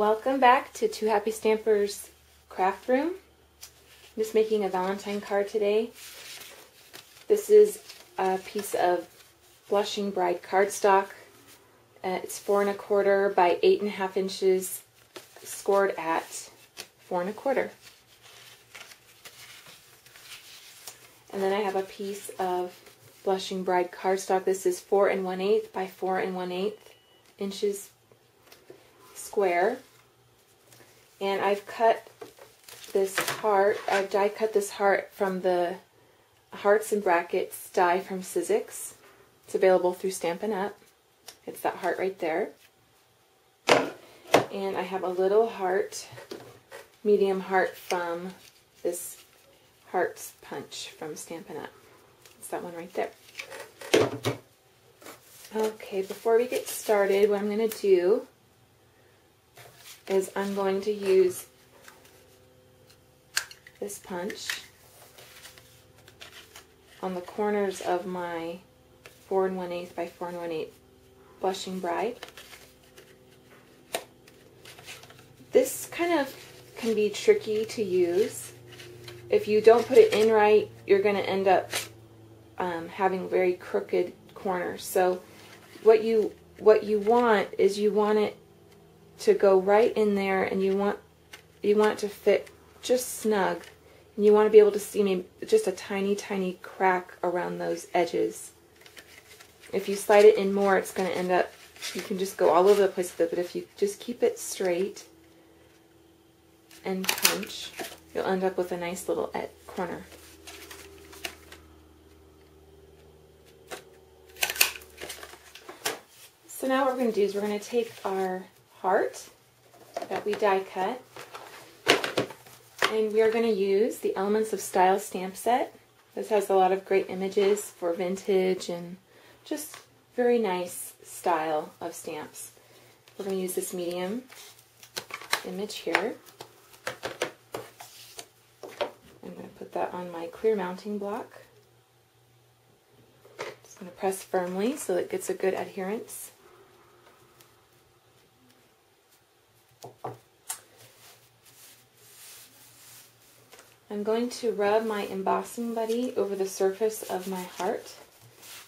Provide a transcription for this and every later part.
Welcome back to Two Happy Stampers craft room. I'm just making a Valentine card today. This is a piece of Blushing Bride cardstock. It's 4 1/4 by 8 1/2 inches, scored at 4 1/4. And then I have a piece of Blushing Bride cardstock. This is 4 1/8 by 4 1/8 inches square. And I've cut this heart, I've die cut this heart from the Hearts and Brackets die from Sizzix. It's available through Stampin' Up. It's that heart right there. And I have a little heart, medium heart from this Hearts Punch from Stampin' Up. It's that one right there. Okay, before we get started, what I'm going to do is I'm going to use this punch on the corners of my 4 1/8 by 4 1/8 Blushing Bride. This kind of can be tricky to use. If you don't put it in right, you're going to end up having very crooked corners. So what you want is you want it to go right in there, and you want it to fit just snug, and you want to be able to see maybe just a tiny crack around those edges. If you slide it in more, it's going to end up, you can just go all over the place with it, but if you just keep it straight and punch, you'll end up with a nice little corner. So now what we're going to do is we're going to take our heart that we die cut, and we are going to use the Elements of Style stamp set. This has a lot of great images for vintage and just very nice style of stamps. We're going to use this medium image here. I'm going to put that on my clear mounting block. Just going to press firmly so it gets a good adherence. I'm going to rub my embossing buddy over the surface of my heart,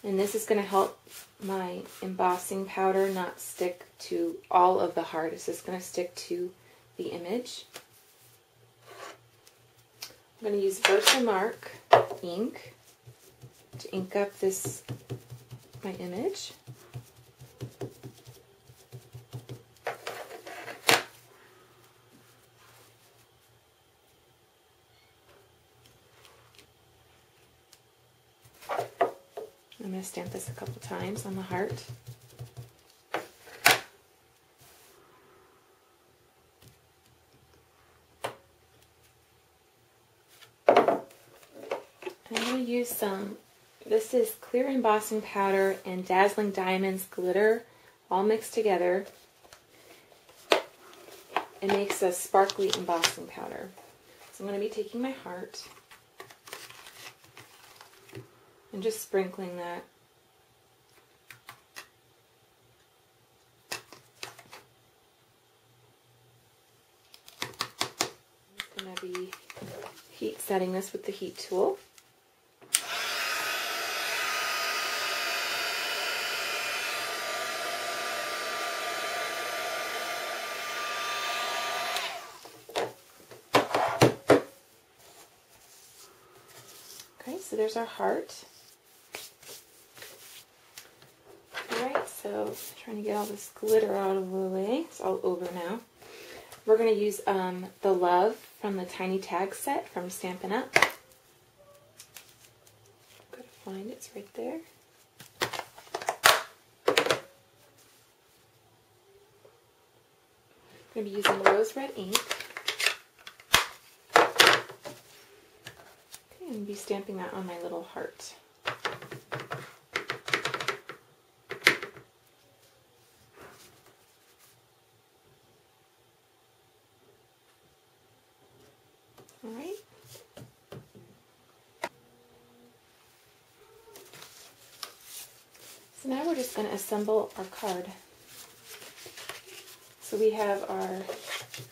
and this is going to help my embossing powder not stick to all of the heart. It's just going to stick to the image. I'm going to use Versamark ink to ink up my image. I'm going to stamp this a couple times on the heart. I'm going to use this is clear embossing powder and Dazzling Diamonds glitter all mixed together. It makes a sparkly embossing powder. So I'm going to be taking my heart and just sprinkling that. I'm going to be heat setting this with the heat tool. Okay, so there's our heart. Alright, so trying to get all this glitter out of the way. It's all over now. We're going to use the Love from the Tiny Tag set from Stampin' Up. Gotta find it, it's right there. I'm going to be using rose red ink. Okay, and be stamping that on my little heart. Alright. So now we're just going to assemble our card. So we have our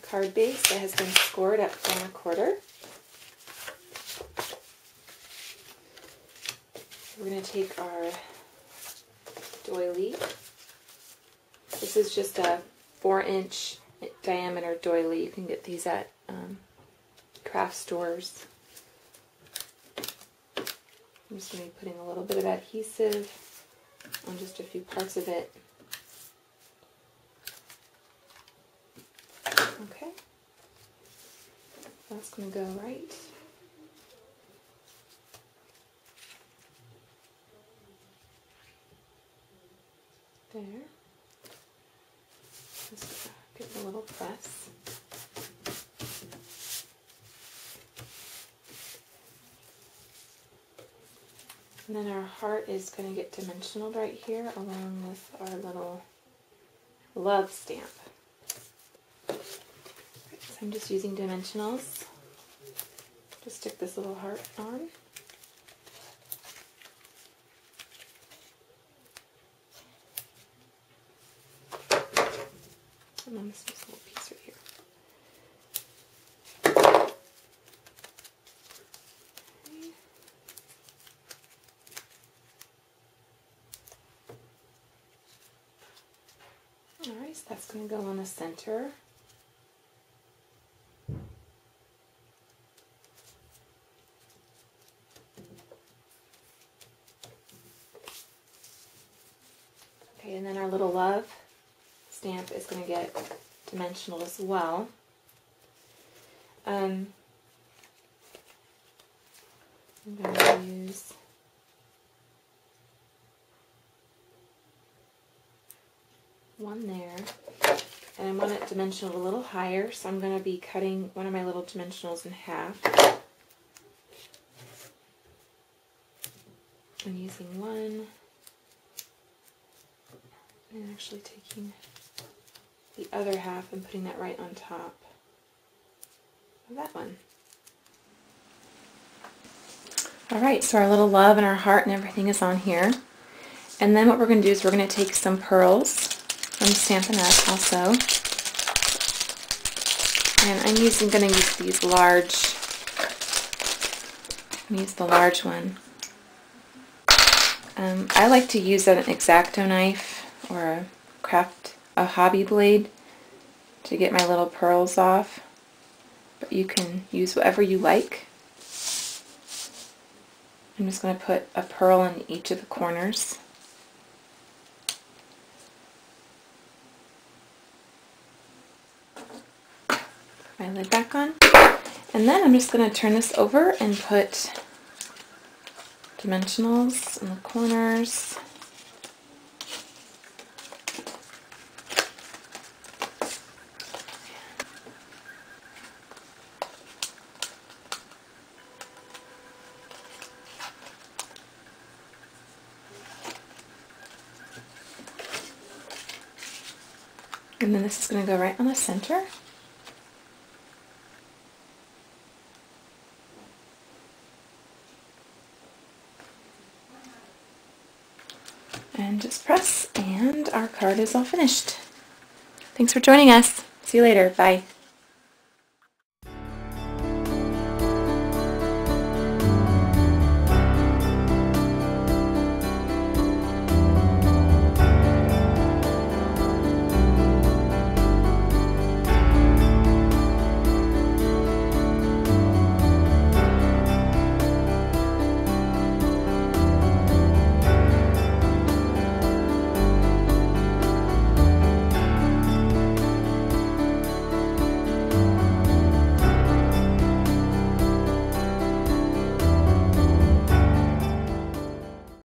card base that has been scored at 4 1/4. We're going to take our doily. This is just a 4-inch diameter doily. You can get these at craft stores. I'm just going to be putting a little bit of adhesive on just a few parts of it. Okay, that's going to go right there. Just give it a little press. And then our heart is going to get dimensional right here along with our little love stamp. So I'm just using dimensionals to stick this little heart on. And then this little piece right here. Alright, so that's going to go on the center. Okay, and then our little love stamp is going to get dimensional as well. I'm going to use one there, and I want it dimensional a little higher, so I'm going to be cutting one of my little dimensionals in half. I'm using one and actually taking the other half and putting that right on top of that one. Alright, so our little love and our heart and everything is on here. And then what we're going to do is we're going to take some pearls from Stampin' Up! Also. And I'm going to use these large. I'm going to use the large one. I like to use an X-Acto knife or a hobby blade to get my little pearls off. But you can use whatever you like. I'm just going to put a pearl in each of the corners. Put my lid back on. And then I'm just going to turn this over and put dimensionals in the corners. And then this is going to go right on the center. And just press, and our card is all finished. Thanks for joining us. See you later. Bye.